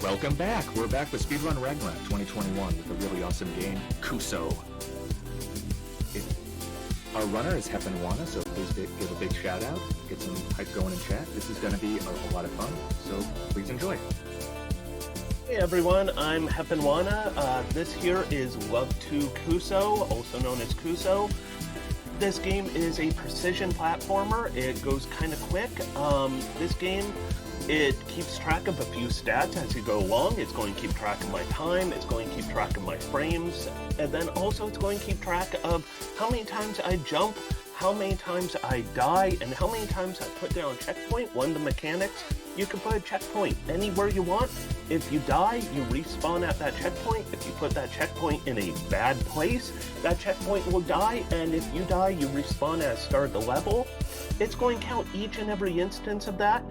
Welcome back. We're back with Speedrun Ragnarok 2021 with a really awesome game, Kuso. Our runner is heponwana, so please give a big shout out, get some hype going in chat. This is going to be a lot of fun, so please enjoy. Hey everyone, I'm heponwana. This here is LOVE+kuso, also known as Kuso. This game is a precision platformer. It goes kind of quick. This game, it keeps track of a few stats as you go along. It's going to keep track of my time, it's going to keep track of my frames, and then also it's going to keep track of how many times I jump, how many times I die, and how many times I put down a checkpoint. One of the mechanics, you can put a checkpoint anywhere you want. If you die, you respawn at that checkpoint. If you put that checkpoint in a bad place, that checkpoint will die, and if you die, you respawn at the start of the level. It's going to count each and every instance of that.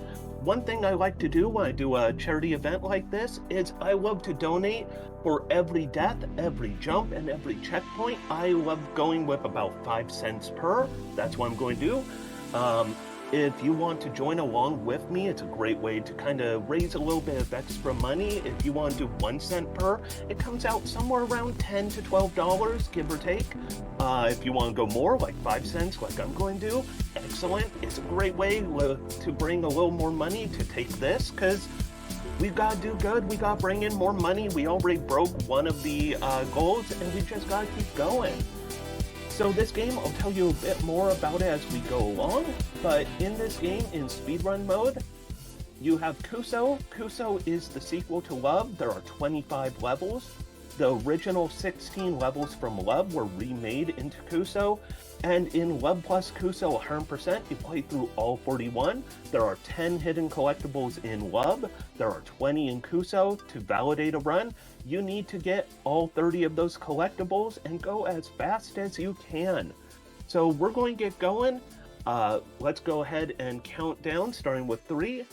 One thing I like to do when I do a charity event like this is I love to donate for every death, every jump, and every checkpoint. I love going with about 5 cents per. That's what I'm going to do. If you want to join along with me, it's a great way to kind of raise a little bit of extra money. If you want to do 1 cent per, it comes out somewhere around $10 to $12, give or take. If you want to go more, like 5 cents, like I'm going to do, excellent. It's a great way to bring a little more money to take this, because we've got to do good. We got to bring in more money. We already broke one of the goals, and we just got to keep going. So this game, I'll tell you a bit more about it as we go along, but in this game, in speedrun mode, you have Kuso. Kuso is the sequel to Love. There are 25 levels. The original 16 levels from Love were remade into Kuso, and in LOVE+kuso 100%, you play through all 41. There are 10 hidden collectibles in Love. There are 20 in Kuso. To validate a run, you need to get all 30 of those collectibles and go as fast as you can. So we're going to get going. Let's go ahead and count down, starting with 3,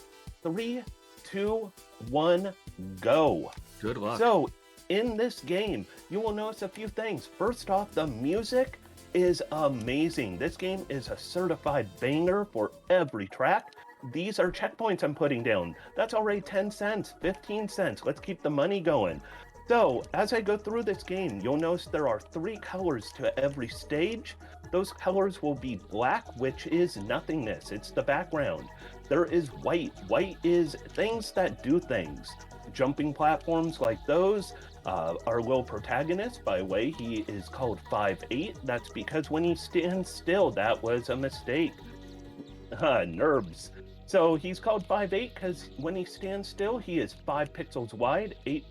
2, 1, go. Good luck. So in this game, you will notice a few things. First off, the music is amazing. This game is a certified banger for every track. These are checkpoints I'm putting down. That's already 10 cents, 15 cents. Let's keep the money going. So as I go through this game, you'll notice there are 3 colors to every stage. Those colors will be black, which is nothingness. It's the background. There is white. White is things that do things. Jumping platforms like those. Our little protagonist, by the way, he is called 5'8". That's because when he stands still, that was a mistake. Nerves. So he's called 5'8" because when he stands still, he is 5 pixels wide, 8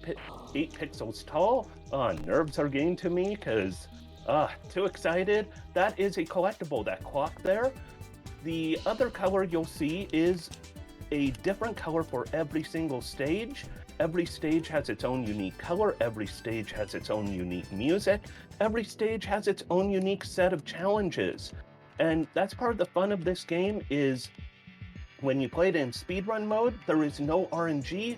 pixels tall. Nerves are getting to me because, too excited. That is a collectible, that clock there. The other color you'll see is a different color for every single stage. Every stage has its own unique color. Every stage has its own unique music. Every stage has its own unique set of challenges. And that's part of the fun of this game is when you play it in speedrun mode, there is no RNG.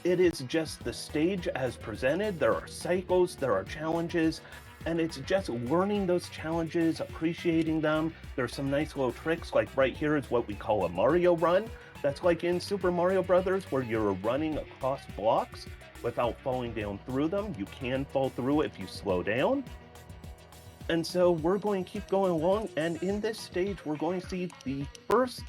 It is just the stage as presented. There are cycles, there are challenges, and it's just learning those challenges, appreciating them. There's some nice little tricks, like right here is what we call a Mario run. That's like in Super Mario Brothers, where you're running across blocks without falling down through them. You can fall through if you slow down. And so we're going to keep going along, and in this stage, we're going to see the first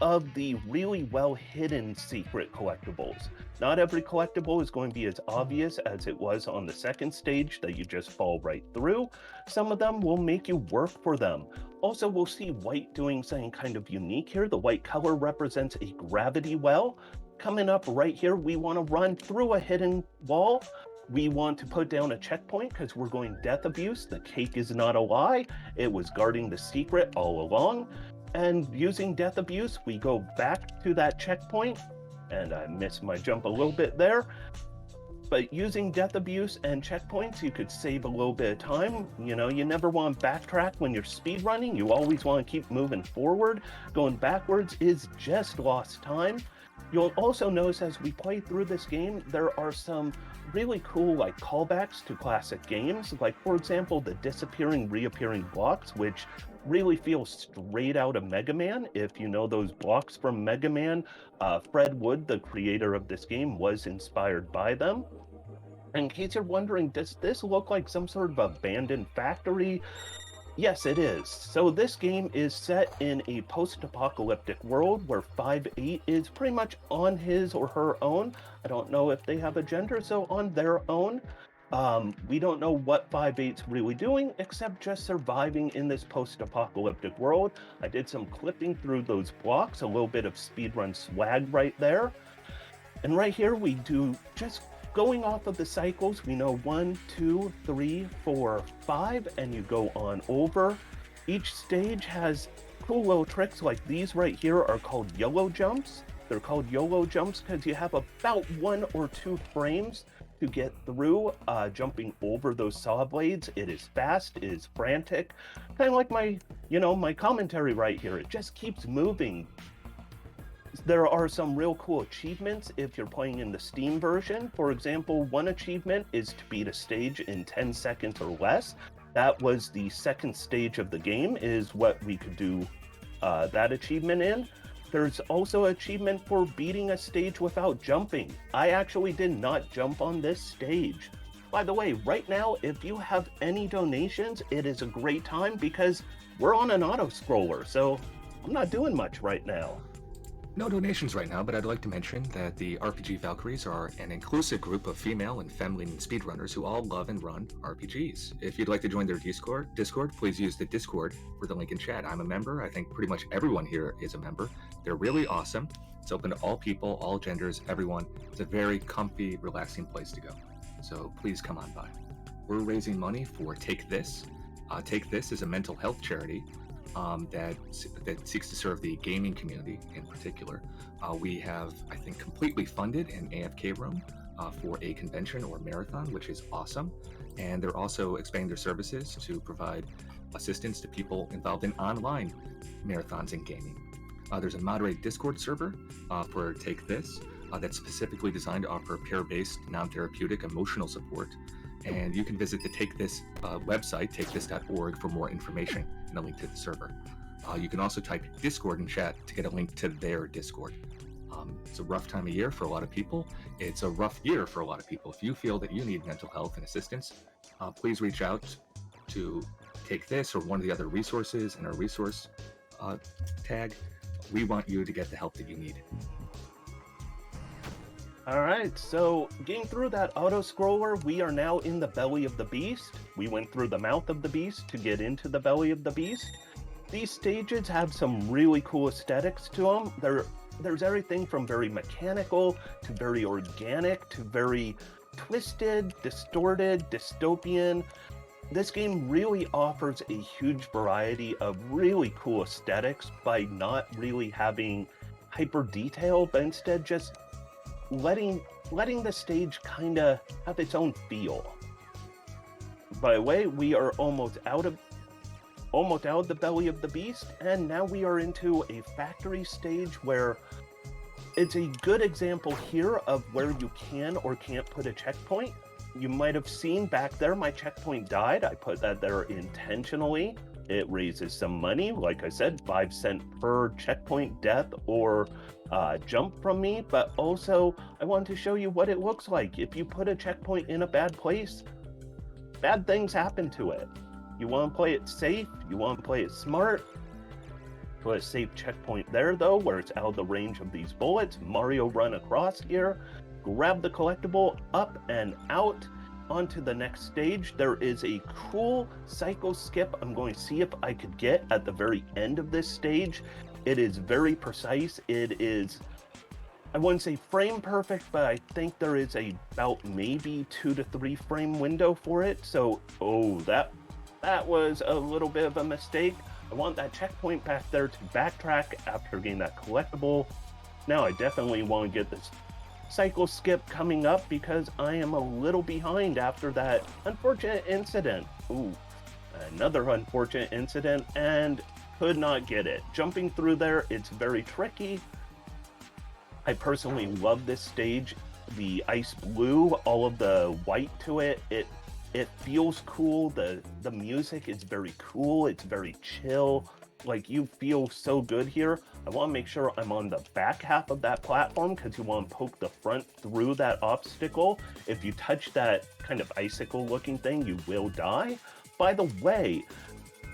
of the really well hidden secret collectibles. Not every collectible is going to be as obvious as it was on the second stage that you just fall right through. Some of them will make you work for them. Also, we'll see white doing something kind of unique here. The white color represents a gravity well. Coming up right here, we want to run through a hidden wall. We want to put down a checkpoint because we're going death abuse. The cake is not a lie. It was guarding the secret all along. And using death abuse, we go back to that checkpoint. And I missed my jump a little bit there. But using death abuse and checkpoints, you could save a little bit of time. You know, you never want to backtrack when you're speedrunning. You always want to keep moving forward. Going backwards is just lost time. You'll also notice as we play through this game, there are some really cool like callbacks to classic games. Like for example, the disappearing, reappearing blocks, which really feel straight out of Mega Man. If you know those blocks from Mega Man, Fred Wood, the creator of this game, was inspired by them. In case you're wondering, does this look like some sort of abandoned factory? Yes, it is. So this game is set in a post-apocalyptic world where 5-8 is pretty much on his or her own. I don't know if they have a gender, so on their own. We don't know what 5-8's really doing, except just surviving in this post-apocalyptic world. I did some clipping through those blocks, a little bit of speedrun swag right there. And right here we do just going off of the cycles. We know 1, 2, 3, 4, 5, and you go on over. Each stage has cool little tricks like these right here are called YOLO jumps. They're called YOLO jumps because you have about 1 or 2 frames to get through jumping over those saw blades. It is fast, it is frantic, kind of like my commentary right here. It just keeps moving. There are some real cool achievements if you're playing in the Steam version. For example, one achievement is to beat a stage in 10 seconds or less. That was the second stage of the game, is what we could do that achievement in. There's also an achievement for beating a stage without jumping. I actually did not jump on this stage. By the way, right now, if you have any donations, it is a great time because we're on an auto-scroller, so I'm not doing much right now. No donations right now, but I'd like to mention that the RPG Valkyries are an inclusive group of female and feminine speedrunners who all love and run RPGs. If you'd like to join their Discord, please use the Discord for the link in chat. I'm a member. I think pretty much everyone here is a member. They're really awesome. It's open to all people, all genders, everyone. It's a very comfy, relaxing place to go. So please come on by. We're raising money for Take This. Take This is a mental health charity that seeks to serve the gaming community in particular. We have, I think, completely funded an AFK room for a convention or marathon, which is awesome. And they're also expanding their services to provide assistance to people involved in online marathons and gaming. There's a moderated Discord server for Take This that's specifically designed to offer peer-based, non-therapeutic emotional support. And you can visit the Take This website, takethis.org, for more information and a link to the server. You can also type Discord in chat to get a link to their Discord. It's a rough time of year for a lot of people. It's a rough year for a lot of people. If you feel that you need mental health and assistance, please reach out to Take This or one of the other resources in our resource tag. We want you to get the help that you need. All right, so getting through that auto-scroller, we are now in the belly of the beast. We went through the mouth of the beast to get into the belly of the beast. These stages have some really cool aesthetics to them. There's everything from very mechanical to very organic to very twisted, distorted, dystopian. This game really offers a huge variety of really cool aesthetics by not really having hyper detail, but instead just letting the stage kind of have its own feel. By the way, we are almost out of the belly of the beast, and now we are into a factory stage where it's a good example here of where you can or can't put a checkpoint. You might have seen back there my checkpoint died. I put that there intentionally. It raises some money, like I said, 5 cents per checkpoint death or jump from me, but also I wanted to show you what it looks like. If you put a checkpoint in a bad place, bad things happen to it. You want to play it safe, you want to play it smart. Put a safe checkpoint there though, where it's out of the range of these bullets. Mario run across here, grab the collectible, up and out onto the next stage. There is a cool cycle skip I'm going to see if I could get at the very end of this stage. It is very precise. It is, I wouldn't say frame perfect, but I think there is about maybe 2 to 3 frame window for it. So, that was a little bit of a mistake. I want that checkpoint back there to backtrack after getting that collectible. Now I definitely want to get this cycle skip coming up because I am a little behind after that unfortunate incident. Another unfortunate incident, and could not get it. Jumping through there, it's very tricky. I personally love this stage. The ice blue, all of the white to it, it feels cool. The music is very cool. It's very chill. Like, you feel so good here. I want to make sure I'm on the back half of that platform because you want to poke the front through that obstacle. If you touch that kind of icicle looking thing, you will die. By the way,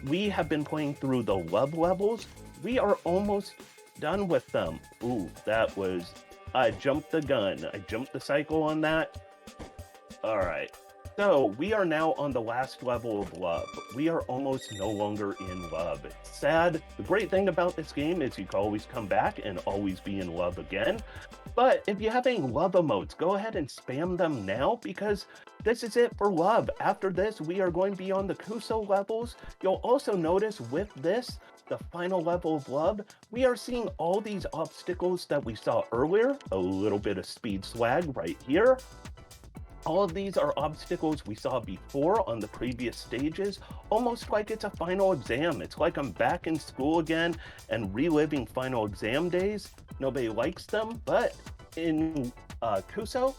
we have been playing through the Love levels. We are almost done with them. Ooh, that was... I jumped the gun. I jumped the cycle on that. All right. So we are now on the last level of Love. We are almost no longer in Love. It's sad. The great thing about this game is you can always come back and always be in Love again. But if you have any Love emotes, go ahead and spam them now because this is it for Love. After this, we are going to be on the Kuso levels. You'll also notice with this, the final level of Love, we are seeing all these obstacles that we saw earlier. A little bit of speed swag right here. All of these are obstacles we saw before on the previous stages, almost like it's a final exam. It's like I'm back in school again and reliving final exam days. Nobody likes them, but in Kuso,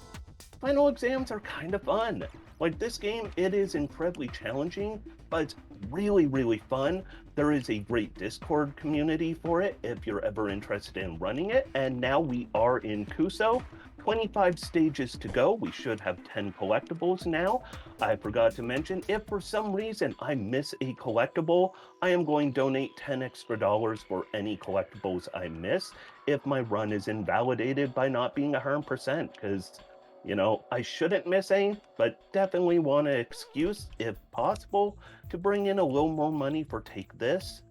final exams are kind of fun. Like, this game, it is incredibly challenging, but it's really, really fun. There is a great Discord community for it if you're ever interested in running it. And now we are in Kuso. 25 stages to go. We should have 10 collectibles now. I forgot to mention, if for some reason I miss a collectible, I am going to donate 10 extra dollars for any collectibles I miss if my run is invalidated by not being 100%, because, you know, I shouldn't miss any, but definitely want an excuse, if possible, to bring in a little more money for Take This.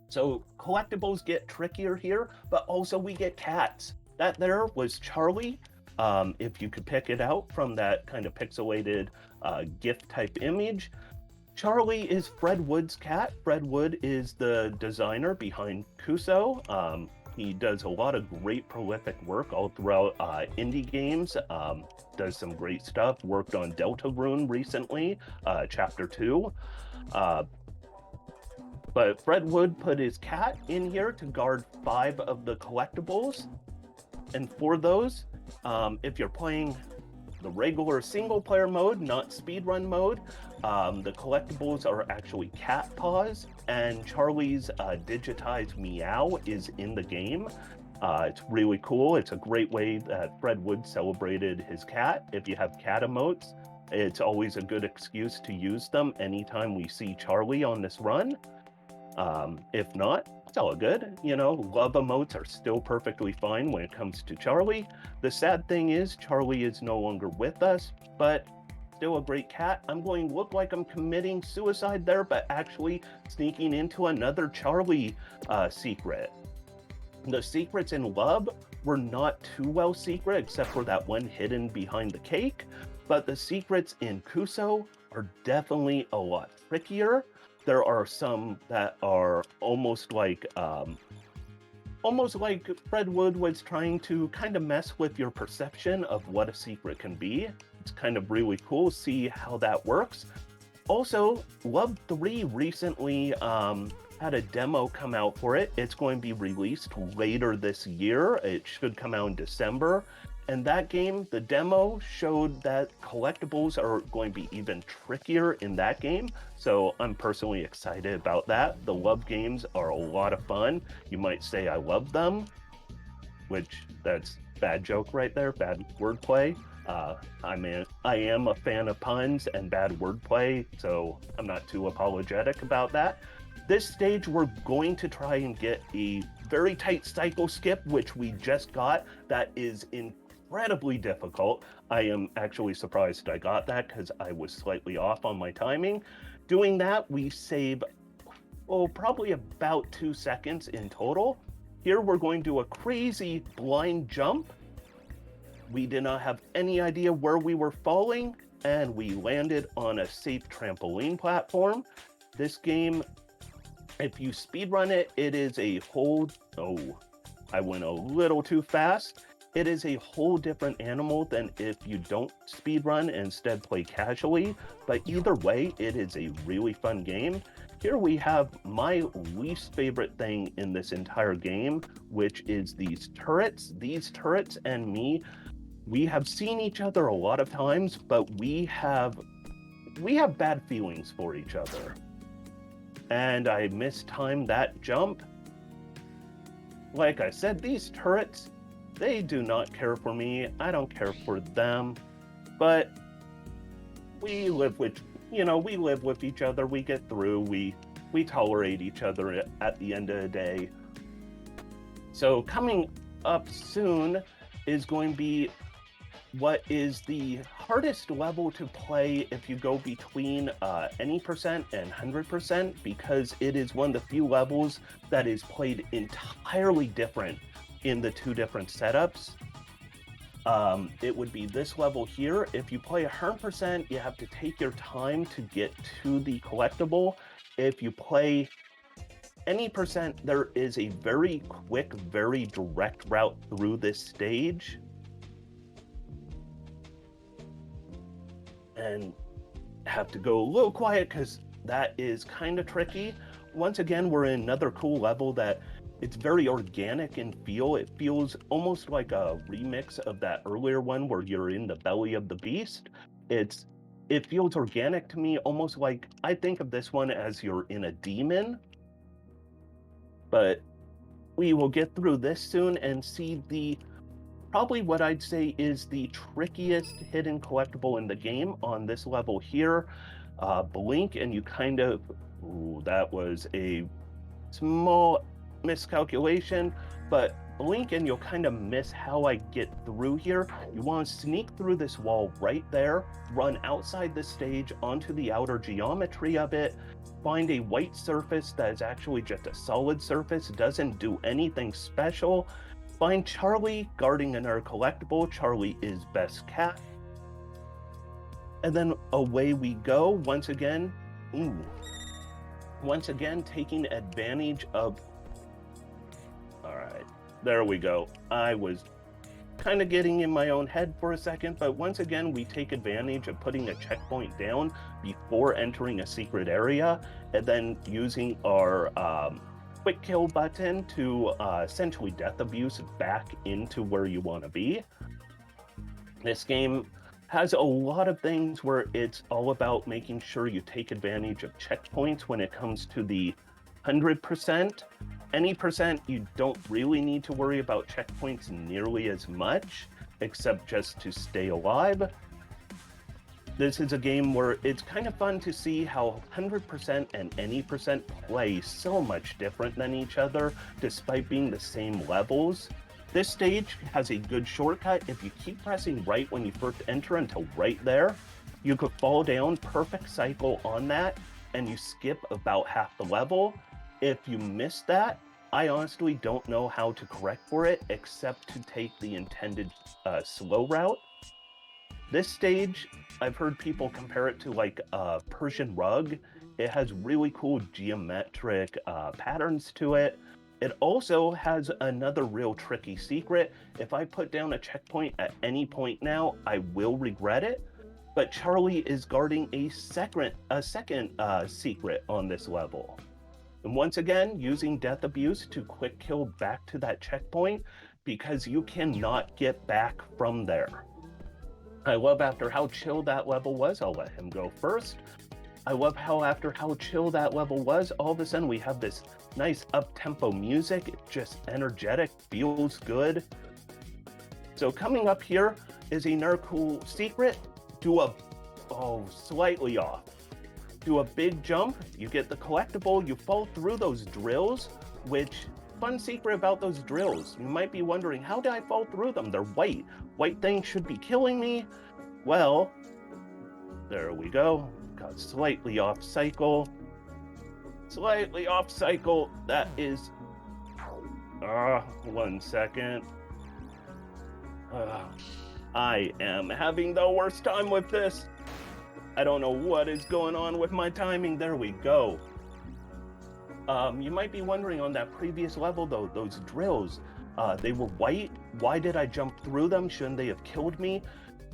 So collectibles get trickier here, but also we get cats. That there was Charlie, if you could pick it out from that kind of pixelated GIF type image. Charlie is Fred Wood's cat. Fred Wood is the designer behind Kuso. He does a lot of great prolific work all throughout indie games, does some great stuff, worked on Deltarune recently, Chapter 2. But Fred Wood put his cat in here to guard 5 of the collectibles. And for those, if you're playing the regular single player mode, not speedrun mode, the collectibles are actually cat paws, and Charlie's digitized meow is in the game. It's really cool. It's a great way that Fred Wood celebrated his cat. If you have cat emotes, it's always a good excuse to use them anytime we see Charlie on this run. If not, it's all good. You know, love emotes are still perfectly fine when it comes to Charlie. The sad thing is Charlie is no longer with us, but still a great cat. I'm going to look like I'm committing suicide there, but actually sneaking into another Charlie secret. The secrets in Love were not too well secret, except for that one hidden behind the cake, but the secrets in Kuso are definitely a lot trickier. There are some that are almost like Fred Wood was trying to kind of mess with your perception of what a secret can be. It's kind of really cool to see how that works. Also, Love 3 recently had a demo come out for it. It's going to be released later this year. It should come out in December. And that game, the demo showed that collectibles are going to be even trickier in that game. So I'm personally excited about that. The Love games are a lot of fun. You might say I love them, which that's bad joke right there, bad wordplay. I am a fan of puns and bad wordplay, so I'm not too apologetic about that. This stage, we're going to try and get a very tight cycle skip, which we just got. That is incredibly difficult. I am actually surprised I got that because I was slightly off on my timing. Doing that, we save, probably about 2 seconds in total. Here, we're going to do a crazy blind jump. We did not have any idea where we were falling, and we landed on a safe trampoline platform. This game, if you speedrun it, it is a whole... Oh, I went a little too fast. It is a whole different animal than if you don't speedrun and instead play casually. But either way, it is a really fun game. Here we have my least favorite thing in this entire game, which is these turrets. These turrets and me, we have seen each other a lot of times, but we have bad feelings for each other. And I mistimed that jump. Like I said, these turrets, they do not care for me. I don't care for them. But we live with each other. We get through. We tolerate each other at the end of the day. So coming up soon is going to be what is the hardest level to play if you go between any percent and 100%, because it is one of the few levels that is played entirely different in the two different setups. It would be this level here. If you play 100%, you have to take your time to get to the collectible. If you play any percent, there is a very quick, very direct route through this stage. And have to go a little quiet because that is kind of tricky. Once again, we're in another cool level that it's very organic in feel. It feels almost like a remix of that earlier one where you're in the belly of the beast. It feels organic to me, almost like I think of this one as you're in a demon. But we will get through this soon and see probably what I'd say is the trickiest hidden collectible in the game on this level here. Blink and you kind of, that was a small miscalculation, but blink and you'll kind of miss how I get through here. You want to sneak through this wall right there, run outside the stage onto the outer geometry of it, find a white surface that is actually just a solid surface, doesn't do anything special. Find Charlie guarding another collectible. Charlie is best cat. And then away we go. Once again, taking advantage of... All right, there we go. I was kind of getting in my own head for a second, but once again, we take advantage of putting a checkpoint down before entering a secret area, and then using our quick kill button to essentially death abuse back into where you want to be. This game has a lot of things where it's all about making sure you take advantage of checkpoints when it comes to the 100%. Any percent, you don't really need to worry about checkpoints nearly as much, except just to stay alive. This is a game where it's kind of fun to see how 100% and any percent play so much different than each other, despite being the same levels. This stage has a good shortcut. If you keep pressing right when you first enter until right there, you could fall down, perfect cycle on that, and you skip about half the level. If you miss that, I honestly don't know how to correct for it, except to take the intended slow route. This stage, I've heard people compare it to like a Persian rug. It has really cool geometric patterns to it. It also has another real tricky secret. If I put down a checkpoint at any point now, I will regret it. But Charlie is guarding a second secret on this level. And once again, using death abuse to quick kill back to that checkpoint, because you cannot get back from there. I love after how chill that level was. I'll let him go first. I love how after how chill that level was, all of a sudden we have this nice up-tempo music. It's just energetic, feels good. So coming up here is another cool secret. Slightly off. Do a big jump, you get the collectible, you fall through those drills, which, fun secret about those drills. You might be wondering, how did I fall through them? They're white. White things should be killing me. Well, there we go. Got slightly off cycle. Slightly off cycle. That is... 1 second. I am having the worst time with this. I don't know what is going on with my timing. There we go. You might be wondering on that previous level though, those drills, they were white. Why did I jump through them? Shouldn't they have killed me?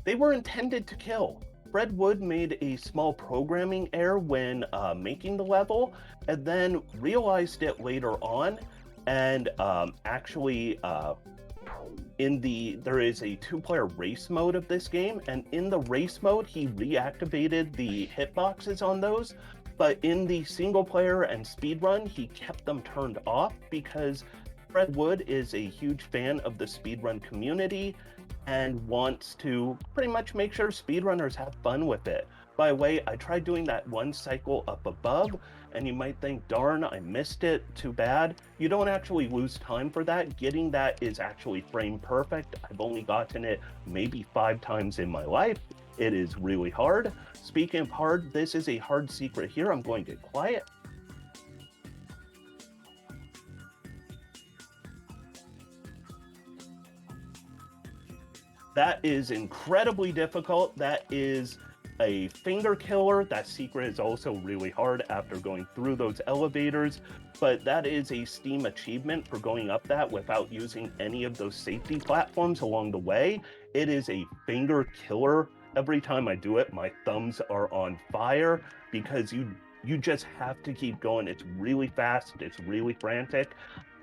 They were intended to kill. Fred Wood made a small programming error when making the level, and then realized it later on, and actually there is a 2-player race mode of this game, and in the race mode he reactivated the hitboxes on those, but in the single player and speedrun he kept them turned off because Fred Wood is a huge fan of the speedrun community and wants to pretty much make sure speedrunners have fun with it. By the way, I tried doing that one cycle up above, and you might think, darn, I missed it, too bad. You don't actually lose time for that. Getting that is actually frame perfect. I've only gotten it maybe 5 times in my life. It is really hard. Speaking of hard, this is a hard secret here. I'm going to get quiet. That is incredibly difficult. That is a finger killer. That secret is also really hard after going through those elevators, but that is a Steam achievement for going up that without using any of those safety platforms along the way. It is a finger killer. Every time I do it, my thumbs are on fire because you just have to keep going. It's really fast. It's really frantic.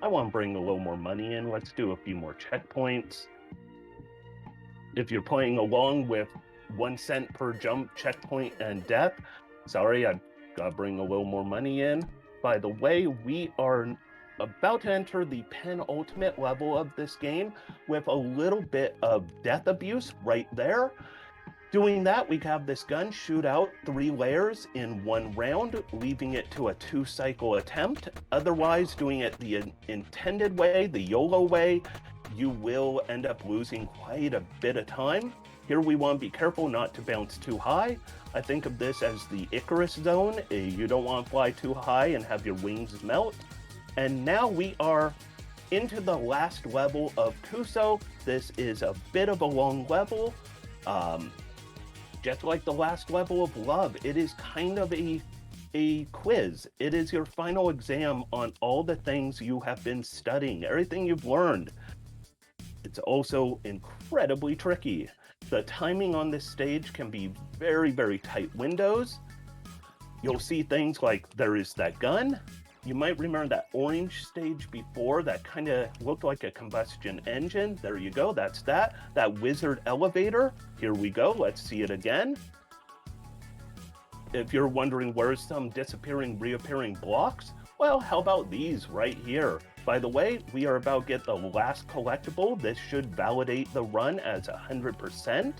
I want to bring a little more money in. Let's do a few more checkpoints. If you're playing along with 1 cent per jump, checkpoint, and death, sorry, I've got to bring a little more money in. By the way, we are about to enter the penultimate level of this game with a little bit of death abuse right there. Doing that, we have this gun shoot out 3 layers in 1 round, leaving it to a 2-cycle attempt. Otherwise, doing it the intended way, the YOLO way, you will end up losing quite a bit of time. Here we want to be careful not to bounce too high. I think of this as the Icarus zone. You don't want to fly too high and have your wings melt. And now we are into the last level of Kuso. This is a bit of a long level. Just like the last level of Love, it is kind of a quiz. It is your final exam on all the things you have been studying, everything you've learned. It's also incredibly tricky. The timing on this stage can be very, very tight windows. You'll see things like there is that gun. You might remember that orange stage before that kind of looked like a combustion engine. There you go, that's that. That wizard elevator, here we go, let's see it again. If you're wondering where's some disappearing, reappearing blocks, well, how about these right here? By the way, we are about to get the last collectible. This should validate the run as 100%.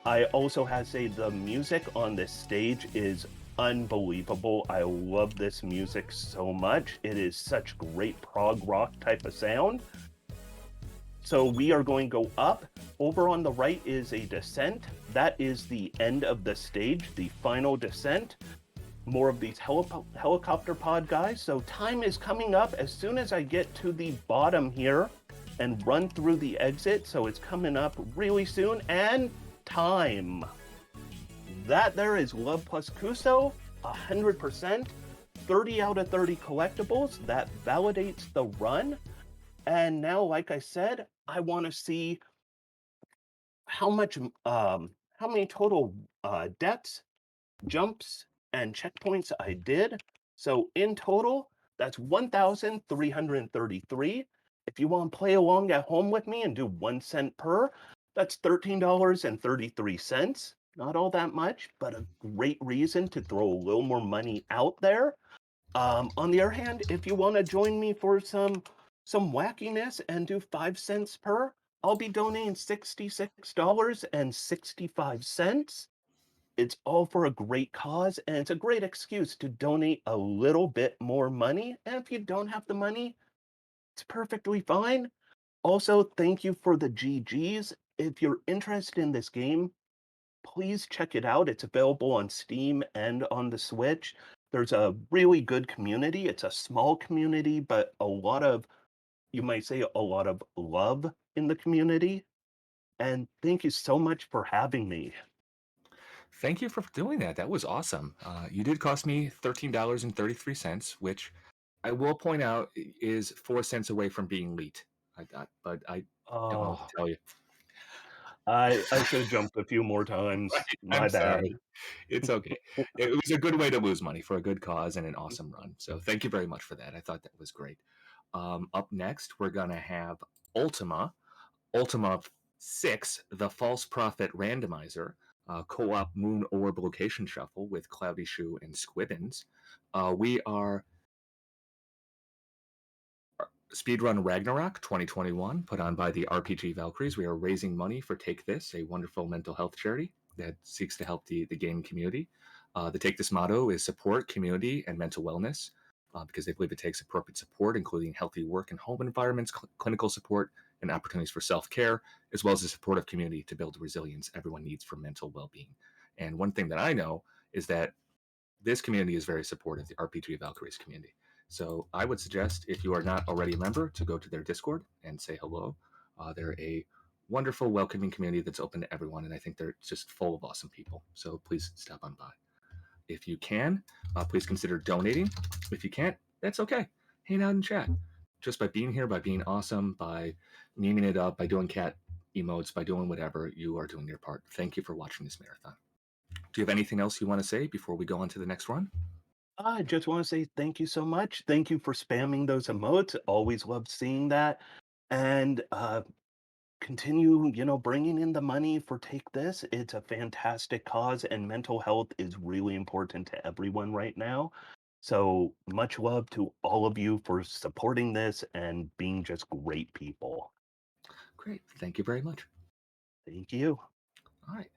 I also have to say the music on this stage is unbelievable. I love this music so much. It is such great prog rock type of sound. So we are going to go up. Over on the right is a descent. That is the end of the stage, the final descent. More of these helicopter pod guys. So time is coming up as soon as I get to the bottom here and run through the exit. So it's coming up really soon. And time. That there is LOVE+kuso, 100%, 30 out of 30 collectibles. That validates the run. And now, like I said, I want to see how many total deaths, jumps, and checkpoints I did. So in total, that's 1,333. If you want to play along at home with me and do 1 cent per, that's $13.33. Not all that much, but a great reason to throw a little more money out there. On the other hand, if you want to join me for some wackiness and do 5 cents per, I'll be donating $66.65. It's all for a great cause, and it's a great excuse to donate a little bit more money. And if you don't have the money, it's perfectly fine. Also, thank you for the GGs. If you're interested in this game, please check it out. It's available on Steam and on the Switch. There's a really good community. It's a small community, but a lot of, you might say, a lot of love in the community. And thank you so much for having me. Thank you for doing that. That was awesome. You did cost me $13.33, which I will point out is 4 cents away from being leaked. But I don't know what Oh, to tell you. I should have jumped a few more times. Right, My I'm bad. sorry. It's okay. It was a good way to lose money for a good cause and an awesome run. So thank you very much for that. I thought that was great. Up next, we're gonna have Ultima, Ultima 6, the False Prophet Randomizer, co-op Moon Orb Location Shuffle with Cloudy Shoe and Squibbins. We are Speedrun Ragnarok 2021, put on by the RPG Valkyries. We are raising money for Take This, a wonderful mental health charity that seeks to help the game community. The Take This motto is support community and mental wellness, because they believe it takes appropriate support, including healthy work and home environments, clinical support, and opportunities for self care, as well as a supportive community to build the resilience everyone needs for mental well being. And one thing that I know is that this community is very supportive, the RPG Valkyries community. So I would suggest, if you are not already a member, to go to their Discord and say hello. They're a wonderful, welcoming community that's open to everyone, and I think they're just full of awesome people. So please stop on by. If you can, please consider donating. If you can't, that's okay. Hang out and chat. Just by being here, by being awesome, by memeing it up, by doing cat emotes, by doing whatever, you are doing your part. Thank you for watching this marathon. Do you have anything else you want to say before we go on to the next run? I just want to say thank you so much. Thank you for spamming those emotes. Always love seeing that. And continue, bringing in the money for Take This. It's a fantastic cause, and mental health is really important to everyone right now. So much love to all of you for supporting this and being just great people. Great. Thank you very much. Thank you. All right.